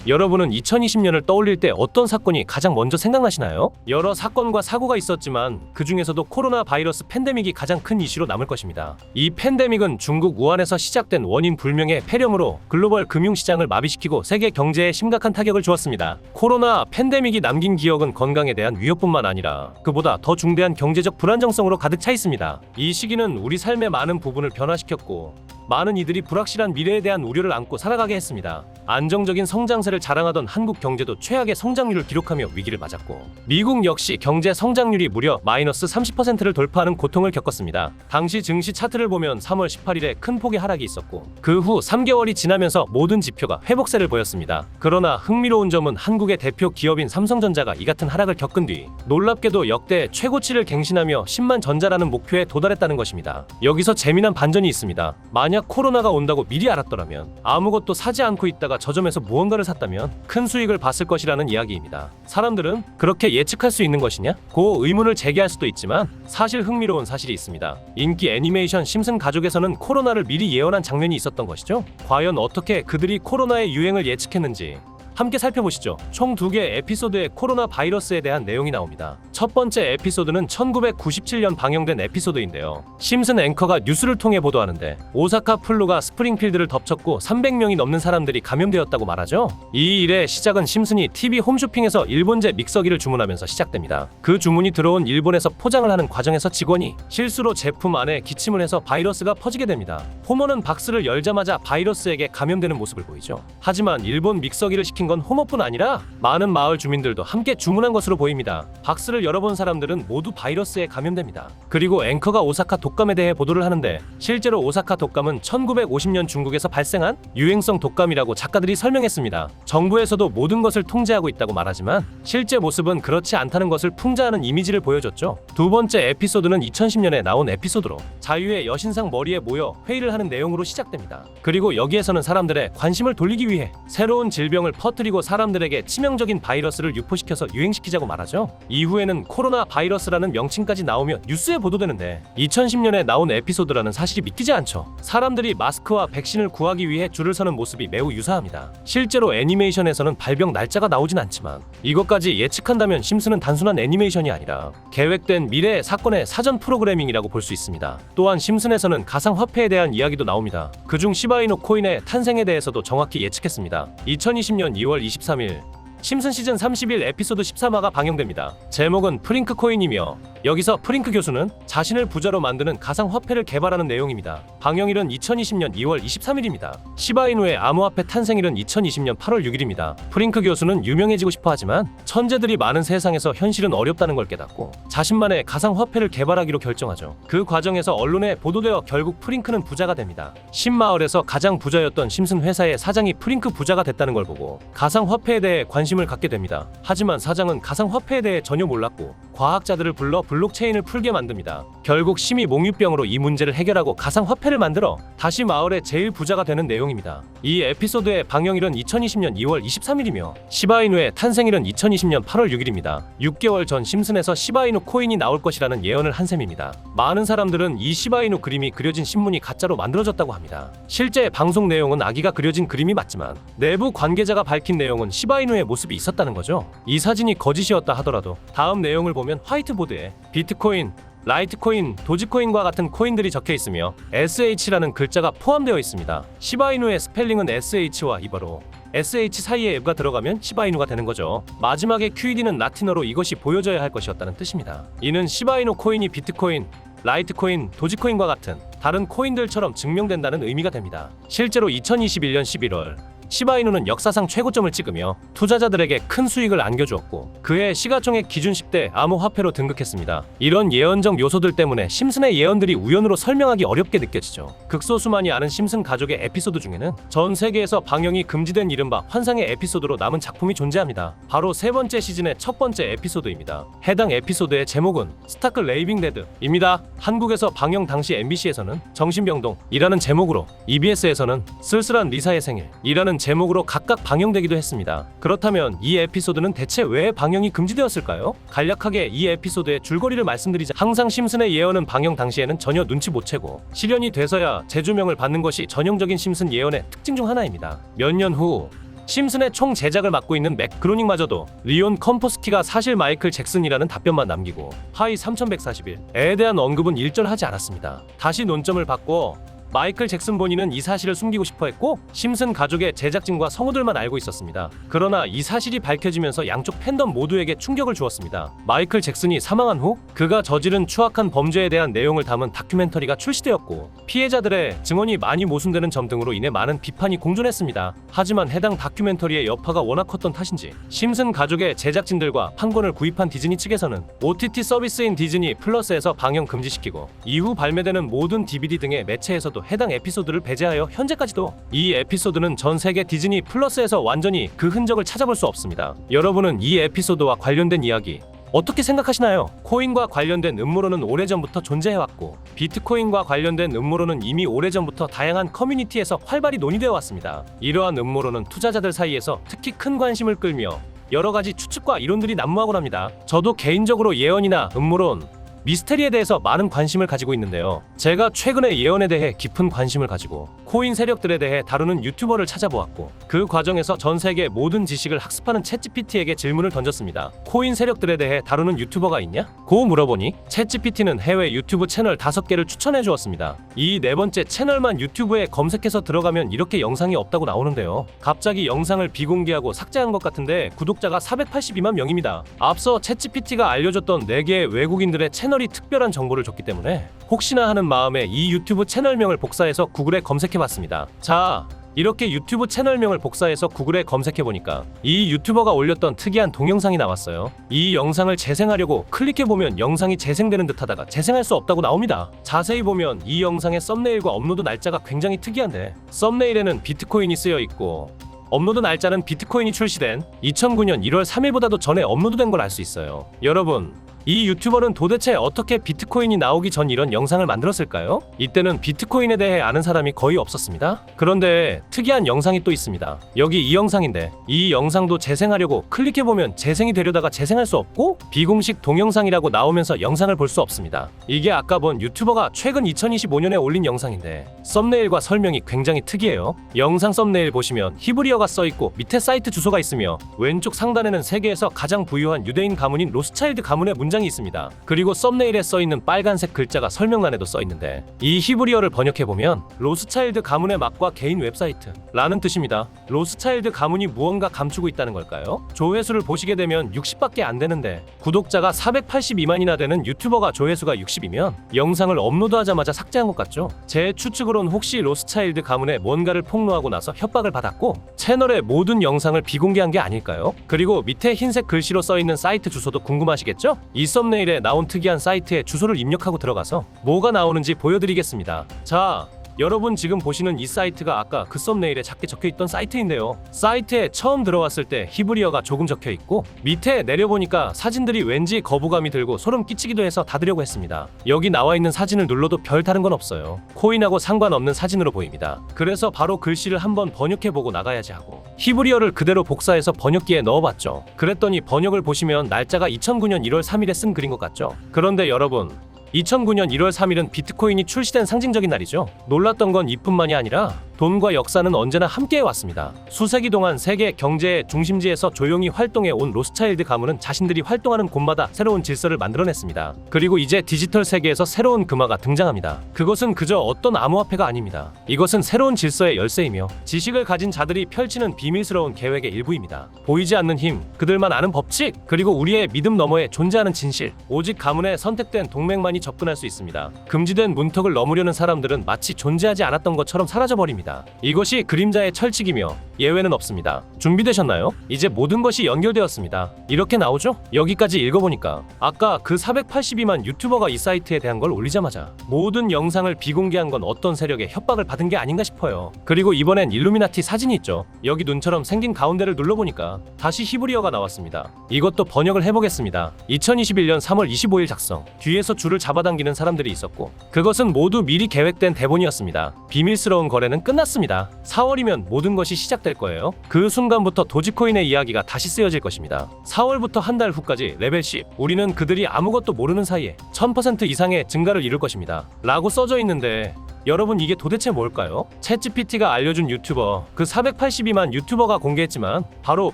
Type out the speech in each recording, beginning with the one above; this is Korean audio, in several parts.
여러분은 2020년을 떠올릴 때 어떤 사건이 가장 먼저 생각나시나요? 여러 사건과 사고가 있었지만 그 중에서도 코로나 바이러스 팬데믹이 가장 큰 이슈로 남을 것입니다. 이 팬데믹은 중국 우한에서 시작된 원인 불명의 폐렴으로 글로벌 금융시장을 마비시키고 세계 경제에 심각한 타격을 주었습니다. 코로나 팬데믹이 남긴 기억은 건강에 대한 위협뿐만 아니라 그보다 더 중대한 경제적 불안정성으로 가득 차 있습니다. 이 시기는 우리 삶의 많은 부분을 변화시켰고 많은 이들이 불확실한 미래에 대한 우려를 안고 살아가게 했습니다. 안정적인 성장세를 자랑하던 한국 경제도 최악의 성장률을 기록하며 위기를 맞았고 미국 역시 경제 성장률이 무려 마이너스 30%를 돌파하는 고통을 겪었습니다. 당시 증시 차트를 보면 3월 18일에 큰 폭의 하락이 있었고 그 후 3개월이 지나면서 모든 지표가 회복세를 보였습니다. 그러나 흥미로운 점은 한국의 대표 기업인 삼성전자가 이 같은 하락을 겪은 뒤 놀랍게도 역대 최고치를 갱신하며 10만 전자라는 목표에 도달했다는 것입니다. 여기서 재미난 반전이 있습니다. 만약 코로나가 온다고 미리 알았더라면 아무것도 사지 않고 있다가 저점에서 무언가를 샀다면 큰 수익을 봤을 것이라는 이야기입니다. 사람들은 그렇게 예측할 수 있는 것이냐? 고 의문을 제기할 수도 있지만 사실 흥미로운 사실이 있습니다. 인기 애니메이션 심슨 가족에서는 코로나를 미리 예언한 장면이 있었던 것이죠. 과연 어떻게 그들이 코로나의 유행을 예측했는지 함께 살펴보시죠. 총 2개 에피소드의 코로나 바이러스에 대한 내용이 나옵니다. 첫 번째 에피소드는 1997년 방영된 에피소드인데요. 심슨 앵커가 뉴스를 통해 보도하는데 오사카 플루가 스프링필드를 덮쳤고 300명이 넘는 사람들이 감염되었다고 말하죠. 이 일의 시작은 심슨이 TV 홈쇼핑에서 일본제 믹서기를 주문하면서 시작됩니다. 그 주문이 들어온 일본에서 포장을 하는 과정에서 직원이 실수로 제품 안에 기침을 해서 바이러스가 퍼지게 됩니다. 호모는 박스를 열자마자 바이러스에게 감염되는 모습을 보이죠. 하지만 일본 믹서기를 시킨 건 호모뿐 아니라 많은 마을 주민들도 함께 주문한 것으로 보입니다. 박스를 열어본 사람들은 모두 바이러스에 감염됩니다. 그리고 앵커가 오사카 독감에 대해 보도를 하는데 실제로 오사카 독감은 1950년 중국에서 발생한 유행성 독감이라고 작가들이 설명했습니다. 정부에서도 모든 것을 통제하고 있다고 말하지만 실제 모습은 그렇지 않다는 것을 풍자하는 이미지를 보여줬죠. 두 번째 에피소드는 2010년에 나온 에피소드로 자유의 여신상 머리에 모여 회의를 하는 내용으로 시작됩니다. 그리고 여기에서는 사람들의 관심을 돌리기 위해 새로운 질병을 퍼뜨리고 사람들에게 치명적인 바이러스를 유포시켜서 유행시키자고 말하죠. 이후에는 코로나 바이러스라는 명칭까지 나오며 뉴스에 보도되는데 2010년에 나온 에피소드라는 사실이 믿기지 않죠. 사람들이 마스크와 백신을 구하기 위해 줄을 서는 모습이 매우 유사합니다. 실제로 애니메이션에서는 발병 날짜가 나오진 않지만 이것까지 예측한다면 심슨은 단순한 애니메이션이 아니라 계획된 미래의 사건의 사전 프로그래밍이라고 볼 수 있습니다. 또한 심슨에서는 가상화폐에 대한 이야기도 나옵니다. 그중 시바이누 코인의 탄생에 대해서도 정확히 예측했습니다. 2020년 2월 23일 심슨 시즌 31 에피소드 13화가 방영됩니다. 제목은 프링크 코인이며 여기서 프링크 교수는 자신을 부자로 만드는 가상화폐를 개발하는 내용입니다. 방영일은 2020년 2월 23일입니다. 시바이누의 암호화폐 탄생일은 2020년 8월 6일입니다. 프링크 교수는 유명해지고 싶어 하지만 천재들이 많은 세상에서 현실은 어렵다는 걸 깨닫고 자신만의 가상화폐를 개발하기로 결정하죠. 그 과정에서 언론에 보도되어 결국 프링크는 부자가 됩니다. 신마을에서 가장 부자였던 심슨 회사의 사장이 프링크 부자가 됐다는 걸 보고 가상화폐에 대해 관심을 갖게 됩니다. 하지만 사장은 가상화폐에 대해 전혀 몰랐고 과학자들을 불러 블록체인을 풀게 만듭니다. 결국 심히 몽유병으로 이 문제를 해결하고 가상화폐를 만들어 다시 마을의 제일 부자가 되는 내용입니다. 이 에피소드의 방영일은 2020년 2월 23일이며 시바이누의 탄생일은 2020년 8월 6일입니다. 6개월 전 심슨에서 시바이누 코인이 나올 것이라는 예언을 한 셈입니다. 많은 사람들은 이 시바이누 그림이 그려진 신문이 가짜로 만들어졌다고 합니다. 실제 방송 내용은 아기가 그려진 그림이 맞지만 내부 관계자가 밝힌 내용은 시바이누의 모습이 있었다는 거죠. 이 사진이 거짓이었다 하더라도 다음 내용을 보면 화이트보드에 비트코인, 라이트코인, 도지코인과 같은 코인들이 적혀 있으며 SH라는 글자가 포함되어 있습니다. 시바이누의 스펠링은 SH와 이버로 SH 사이에 F가 들어가면 시바이누가 되는 거죠. 마지막에 QED는 라틴어로 이것이 보여져야 할 것이었다는 뜻입니다. 이는 시바이누 코인이 비트코인, 라이트코인, 도지코인과 같은 다른 코인들처럼 증명된다는 의미가 됩니다. 실제로 2021년 11월 시바이누는 역사상 최고점을 찍으며 투자자들에게 큰 수익을 안겨주었고 그해 시가총액 기준 10대 암호화폐로 등극했습니다. 이런 예언적 요소들 때문에 심슨의 예언들이 우연으로 설명하기 어렵게 느껴지죠. 극소수만이 아는 심슨 가족의 에피소드 중에는 전 세계에서 방영이 금지된 이른바 환상의 에피소드로 남은 작품이 존재합니다. 바로 세 번째 시즌의 첫 번째 에피소드입니다. 해당 에피소드의 제목은 스타크 레이빙 데드입니다. 한국에서 방영 당시 MBC에서는 정신병동이라는 제목으로, EBS에서는 쓸쓸한 리사의 생일이라는 제목으로 각각 방영되기도 했습니다. 그렇다면 이 에피소드는 대체 왜 방영이 금지되었을까요? 간략하게 이 에피소드의 줄거리를 말씀드리자, 항상 심슨의 예언은 방영 당시에는 전혀 눈치 못 채고 실현이 돼서야 재조명을 받는 것이 전형적인 심슨 예언의 특징 중 하나입니다. 몇 년 후 심슨의 총 제작을 맡고 있는 맥 그로닝마저도 리온 컴포스키가 사실 마이클 잭슨이라는 답변만 남기고 하이 3141에 대한 언급은 일절하지 않았습니다. 다시 논점을 바꿔 마이클 잭슨 본인은 이 사실을 숨기고 싶어 했고 심슨 가족의 제작진과 성우들만 알고 있었습니다. 그러나 이 사실이 밝혀지면서 양쪽 팬덤 모두에게 충격을 주었습니다. 마이클 잭슨이 사망한 후 그가 저지른 추악한 범죄에 대한 내용을 담은 다큐멘터리가 출시되었고 피해자들의 증언이 많이 모순되는 점 등으로 인해 많은 비판이 공존했습니다. 하지만 해당 다큐멘터리의 여파가 워낙 컸던 탓인지 심슨 가족의 제작진들과 판권을 구입한 디즈니 측에서는 OTT 서비스인 디즈니 플러스에서 방영 금지시키고 이후 발매되는 모든 DVD 등의 매체에서도 해당 에피소드를 배제하여 현재까지도 이 에피소드는 전 세계 디즈니 플러스에서 완전히 그 흔적을 찾아볼 수 없습니다. 여러분은 이 에피소드와 관련된 이야기 어떻게 생각하시나요? 코인과 관련된 음모론은 오래전부터 존재해왔고 비트코인과 관련된 음모론은 이미 오래전부터 다양한 커뮤니티에서 활발히 논의되어 왔습니다. 이러한 음모론은 투자자들 사이에서 특히 큰 관심을 끌며 여러 가지 추측과 이론들이 난무하곤 합니다. 저도 개인적으로 예언이나 음모론, 미스테리에 대해서 많은 관심을 가지고 있는데요. 제가 최근에 예언에 대해 깊은 관심을 가지고 코인 세력들에 대해 다루는 유튜버를 찾아보았고 그 과정에서 전 세계 모든 지식을 학습하는 챗GPT에게 질문을 던졌습니다. 코인 세력들에 대해 다루는 유튜버가 있냐? 고 물어보니 챗GPT는 해외 유튜브 채널 5개를 추천해 주었습니다. 이 네 번째 채널만 유튜브에 검색해서 들어가면 이렇게 영상이 없다고 나오는데요. 갑자기 영상을 비공개하고 삭제한 것 같은데 구독자가 482만 명입니다. 앞서 챗GPT가 알려줬던 4개의 외국인들의 채널이 특별한 정보를 줬기 때문에 혹시나 하는 마음에 이 유튜브 채널명을 복사해서 구글에 검색해봤습니다. 자, 이렇게 유튜브 채널명을 복사해서 구글에 검색해보니까 이 유튜버가 올렸던 특이한 동영상이 나왔어요. 이 영상을 재생하려고 클릭해보면 영상이 재생되는 듯하다가 재생할 수 없다고 나옵니다. 자세히 보면 이 영상의 썸네일과 업로드 날짜가 굉장히 특이한데 썸네일에는 비트코인이 쓰여있고 업로드 날짜는 비트코인이 출시된 2009년 1월 3일보다도 전에 업로드된 걸 알 수 있어요. 여러분, 이 유튜버는 도대체 어떻게 비트코인이 나오기 전 이런 영상을 만들었을까요? 이때는 비트코인에 대해 아는 사람이 거의 없었습니다. 그런데 특이한 영상이 또 있습니다. 여기 이 영상인데 이 영상도 재생하려고 클릭해보면 재생이 되려다가 재생할 수 없고 비공식 동영상이라고 나오면서 영상을 볼 수 없습니다. 이게 아까 본 유튜버가 최근 2025년에 올린 영상인데 썸네일과 설명이 굉장히 특이해요. 영상 썸네일 보시면 히브리어가 써있고 밑에 사이트 주소가 있으며 왼쪽 상단에는 세계에서 가장 부유한 유대인 가문인 로스차일드 가문의 문장이 있습니다. 그리고 썸네일에 써있는 빨간색 글자가 설명란에도 써있는데 이 히브리어를 번역해보면 로스차일드 가문의 맛과 개인 웹사이트 라는 뜻입니다. 로스차일드 가문이 무언가 감추고 있다는 걸까요? 조회수를 보시게 되면 60밖에 안 되는데 구독자가 482만이나 되는 유튜버가 조회수가 60이면 영상을 업로드하자마자 삭제한 것 같죠? 제 추측으론 혹시 로스차일드 가문에 뭔가를 폭로하고 나서 협박을 받았고 채널의 모든 영상을 비공개한 게 아닐까요? 그리고 밑에 흰색 글씨로 써있는 사이트 주소도 궁금하시겠죠? 이 썸네일에 나온 특이한 사이트에 주소를 입력하고 들어가서 뭐가 나오는지 보여드리겠습니다. 자, 여러분 지금 보시는 이 사이트가 아까 그 썸네일에 작게 적혀있던 사이트인데요. 사이트에 처음 들어왔을 때 히브리어가 조금 적혀있고 밑에 내려보니까 사진들이 왠지 거부감이 들고 소름 끼치기도 해서 닫으려고 했습니다. 여기 나와있는 사진을 눌러도 별 다른 건 없어요. 코인하고 상관없는 사진으로 보입니다. 그래서 바로 글씨를 한번 번역해보고 나가야지 하고 히브리어를 그대로 복사해서 번역기에 넣어봤죠. 그랬더니 번역을 보시면 날짜가 2009년 1월 3일에 쓴 글인 것 같죠. 그런데 여러분, 2009년 1월 3일은 비트코인이 출시된 상징적인 날이죠. 놀랐던 건 이뿐만이 아니라 돈과 역사는 언제나 함께해 왔습니다. 수세기 동안 세계 경제의 중심지에서 조용히 활동해 온 로스차일드 가문은 자신들이 활동하는 곳마다 새로운 질서를 만들어냈습니다. 그리고 이제 디지털 세계에서 새로운 금화가 등장합니다. 그것은 그저 어떤 암호화폐가 아닙니다. 이것은 새로운 질서의 열쇠이며 지식을 가진 자들이 펼치는 비밀스러운 계획의 일부입니다. 보이지 않는 힘, 그들만 아는 법칙, 그리고 우리의 믿음 너머에 존재하는 진실, 오직 가문의 선택된 동맹만이 접근할 수 있습니다. 금지된 문턱을 넘으려는 사람들은 마치 존재하지 않았던 것처럼 사라져버립니다. 이것이 그림자의 철칙이며 예외는 없습니다. 준비되셨나요? 이제 모든 것이 연결되었습니다. 이렇게 나오죠? 여기까지 읽어보니까 아까 그 482만 유튜버가 이 사이트에 대한 걸 올리자마자 모든 영상을 비공개한 건 어떤 세력의 협박을 받은 게 아닌가 싶어요. 그리고 이번엔 일루미나티 사진이 있죠. 여기 눈처럼 생긴 가운데를 눌러보니까 다시 히브리어가 나왔습니다. 이것도 번역을 해보겠습니다. 2021년 3월 25일 작성. 뒤에서 줄을 잡아당기는 사람들이 있었고 그것은 모두 미리 계획된 대본이었습니다. 비밀스러운 거래는 끝났습니다. 4월이면 모든 것이 시작될 거예요. 그 순간부터 도지코인의 이야기가 다시 쓰여질 것입니다. 4월부터 한 달 후까지 레벨 10. 우리는 그들이 아무것도 모르는 사이에 1000% 이상의 증가를 이룰 것입니다. 라고 써져 있는데 여러분 이게 도대체 뭘까요? 챗GPT가 알려준 유튜버, 그 482만 유튜버가 공개했지만 바로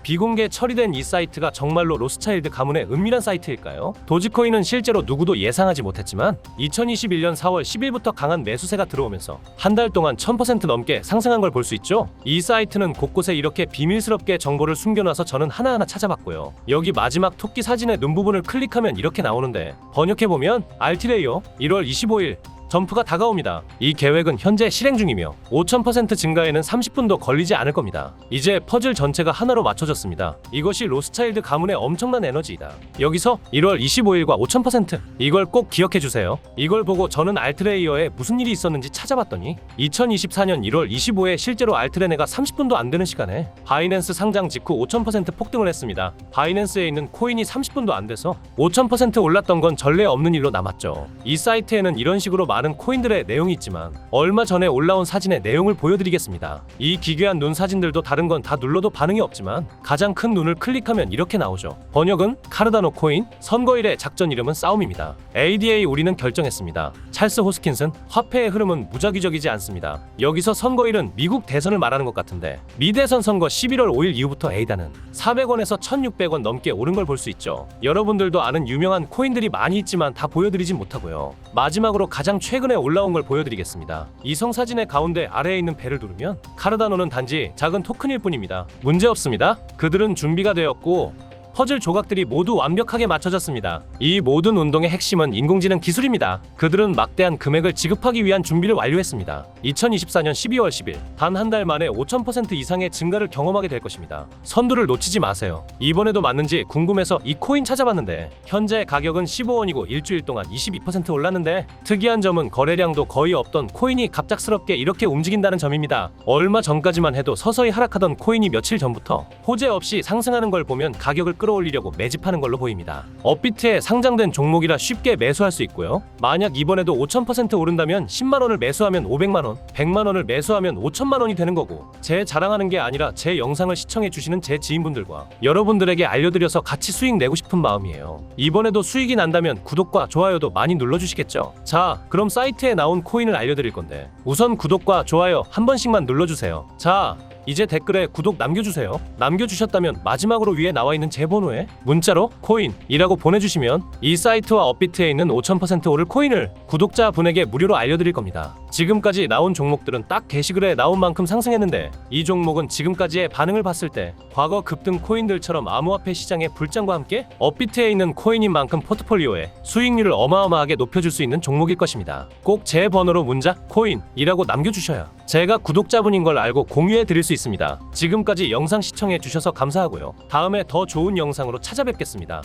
비공개 처리된 이 사이트가 정말로 로스차일드 가문의 은밀한 사이트일까요? 도지코인은 실제로 누구도 예상하지 못했지만 2021년 4월 10일부터 강한 매수세가 들어오면서 한 달 동안 1000% 넘게 상승한 걸 볼 수 있죠. 이 사이트는 곳곳에 이렇게 비밀스럽게 정보를 숨겨놔서 저는 하나하나 찾아봤고요. 여기 마지막 토끼 사진의 눈 부분을 클릭하면 이렇게 나오는데 번역해보면 알티레이어 1월 25일 점프가 다가옵니다. 이 계획은 현재 실행 중이며 5000% 증가에는 30분도 걸리지 않을 겁니다. 이제 퍼즐 전체가 하나로 맞춰졌습니다. 이것이 로스차일드 가문의 엄청난 에너지이다. 여기서 1월 25일과 5000% 이걸 꼭 기억해주세요. 이걸 보고 저는 알트레이어에 무슨 일이 있었는지 찾아봤더니 2024년 1월 25일 실제로 알트레네가 30분도 안 되는 시간에 바이낸스 상장 직후 5000% 폭등을 했습니다. 바이낸스에 있는 코인이 30분도 안 돼서 5000% 올랐던 건 전례 없는 일로 남았죠. 이 사이트에는 이런 식으로 많은 코인들의 내용이 있지만 얼마 전에 올라온 사진의 내용을 보여드리겠습니다. 이 기괴한 눈 사진들도 다른 건 다 눌러도 반응이 없지만 가장 큰 눈을 클릭하면 이렇게 나오죠. 번역은 카르다노 코인, 선거일의 작전 이름은 싸움입니다. ADA 우리는 결정했습니다. 찰스 호스킨슨, 화폐의 흐름은 무작위적이지 않습니다. 여기서 선거일은 미국 대선을 말하는 것 같은데 미 대선 선거 11월 5일 이후부터 에이다는 400원에서 1600원 넘게 오른 걸 볼 수 있죠. 여러분들도 아는 유명한 코인들이 많이 있지만 다 보여드리진 못하고요. 마지막으로 가장 최근에 올라온 걸 보여드리겠습니다. 이성 사진의 가운데 아래에 있는 벨을 누르면 카르다노는 단지 작은 토큰일 뿐입니다. 문제 없습니다. 그들은 준비가 되었고 퍼즐 조각들이 모두 완벽하게 맞춰졌습니다. 이 모든 운동의 핵심은 인공지능 기술입니다. 그들은 막대한 금액을 지급하기 위한 준비를 완료했습니다. 2024년 12월 10일 단 한 달 만에 5000% 이상의 증가를 경험하게 될 것입니다. 선두를 놓치지 마세요. 이번에도 맞는지 궁금해서 이 코인 찾아봤는데 현재 가격은 15원이고 일주일 동안 22% 올랐는데 특이한 점은 거래량도 거의 없던 코인이 갑작스럽게 이렇게 움직인다는 점입니다. 얼마 전까지만 해도 서서히 하락하던 코인이 며칠 전부터 호재 없이 상승하는 걸 보면 가격을 끌어올리려고 매집하는 걸로 보입니다. 업비트에 상장된 종목이라 쉽게 매수할 수 있고요. 만약 이번에도 5000% 오른다면 10만원을 매수하면 500만원, 100만원을 매수하면 5천만원이 되는 거고 제 자랑하는 게 아니라 제 영상을 시청해 주시는 제 지인분들과 여러분들에게 알려드려서 같이 수익 내고 싶은 마음이에요. 이번에도 수익이 난다면 구독과 좋아요도 많이 눌러주시겠죠? 자, 그럼 사이트에 나온 코인을 알려드릴 건데 우선 구독과 좋아요 한 번씩만 눌러주세요. 자, 이제 댓글에 구독 남겨주세요. 남겨주셨다면 마지막으로 위에 나와있는 제 번호에 문자로 코인이라고 보내주시면 이 사이트와 업비트에 있는 5000% 오를 코인을 구독자분에게 무료로 알려드릴 겁니다. 지금까지 나온 종목들은 딱 게시글에 나온 만큼 상승했는데 이 종목은 지금까지의 반응을 봤을 때 과거 급등 코인들처럼 암호화폐 시장의 불장과 함께 업비트에 있는 코인인 만큼 포트폴리오에 수익률을 어마어마하게 높여줄 수 있는 종목일 것입니다. 꼭 제 번호로 문자 코인이라고 남겨주셔야 제가 구독자분인 걸 알고 공유해 드릴 수 있습니다. 지금까지 영상 시청해 주셔서 감사하고요. 다음에 더 좋은 영상으로 찾아뵙겠습니다.